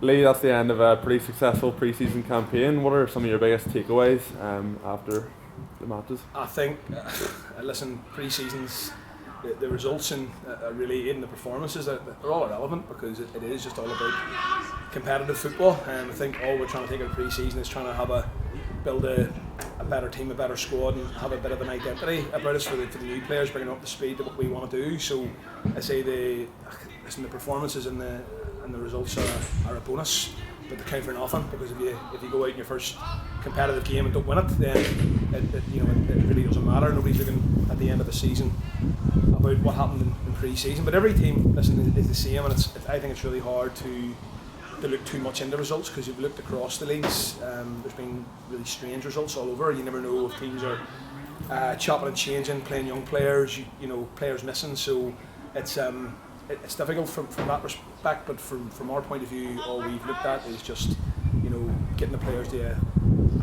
Lee, that's the end of a pretty successful pre-season campaign. What are some of your biggest takeaways after the matches? I think, listen, pre-seasons, the results and really in the performances, they're all irrelevant because it is just all about competitive football. And I think all we're trying to take out of pre-season is trying to build a better team, a better squad, and have a bit of an identity about us for the new players, bringing up the speed to what we want to do. So I say the performances and the results are a bonus, but they count for nothing, because if you go out in your first competitive game and don't win it, then it really doesn't matter. Nobody's looking at the end of the season about what happened in pre-season. But every team, listen, is the same, and I think it's really hard to look too much into results, because you've looked across the leagues. There's been really strange results all over. You never know if teams are chopping and changing, playing young players, players missing. So it's difficult from that respect. But from our point of view, all we've looked at is just getting the players to a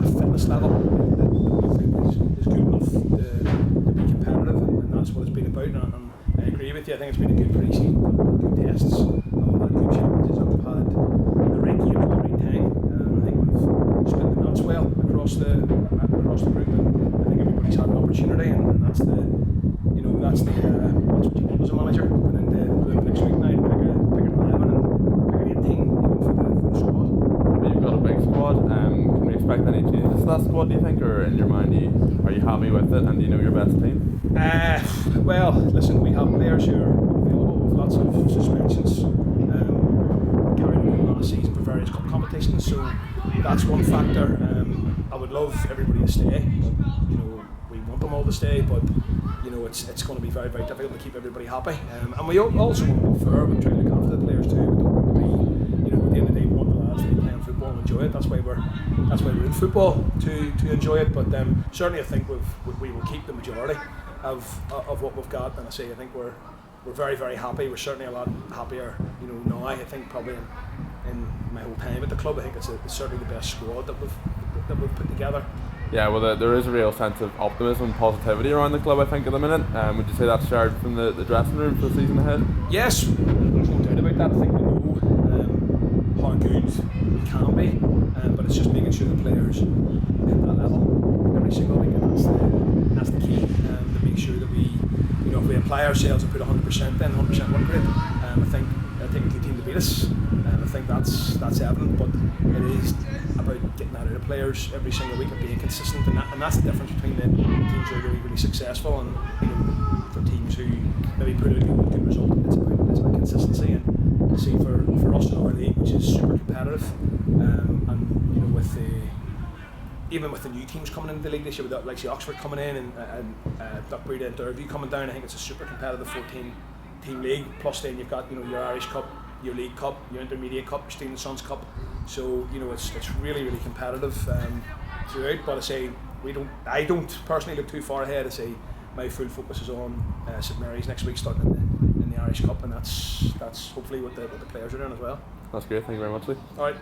fitness level that we think is good enough to be competitive, and that's what it's been about. And I agree with you. I think it's been a good pre-season, good tests, and we've had good challenges, and we've had the right games at the right time. I think we've split the nuts well across the group, and I think everybody's had an opportunity, and that's what you want as a manager. And then the next week now, pick an 11 and pick an 18 even for the squad. You've got a big squad. Can we expect any changes to that squad, do you think, or in your mind, are you happy with it, and do you know your best team? Well, listen, we have players who are available with lots of suspensions, carried on last season for various cup competitions, so that's one factor. I would love everybody to stay, but we want them all to stay, but it's going to be very, very difficult to keep everybody happy. And we also want to be fair. We try to look after the players too. We don't want to be, at the end of the day, we want the lads to be playing football and enjoy it. That's why we're in football, to enjoy it. But certainly, I think we will keep the majority of what we've got. And I think we're very, very happy. We're certainly a lot happier, now. I think probably in my whole time at the club, I think it's certainly the best squad that we've put together. Yeah, well, there is a real sense of optimism and positivity around the club, I think, at the minute. Would you say that's shared from the dressing room for the season ahead? Yes, there's no doubt about that. I think we know how good we can be, but it's just making sure the players hit that level every single week, and that's the key. To make sure that we, if we apply ourselves and put 100%, then 100% work rate. I think a good team to beat us. I think that's evident, but it is about getting that out of players every single week and being consistent, and that's the difference between the teams who are really, really successful and for teams who maybe put a good result. It's about consistency, and see for us in our league, which is super competitive, and with even with the new teams coming into the league this year, with like Oxford coming in and Duckbury and Derby coming down, I think it's a super competitive 14-team league. Plus then you've got your Irish Cup, your League Cup, your Intermediate Cup, your Stephen Sons Cup. So it's really, really competitive throughout. But I don't personally look too far ahead. I say my full focus is on St Mary's next week, starting in the Irish Cup, and that's hopefully what the players are doing as well. That's great. Thank you very much, Lee. All right.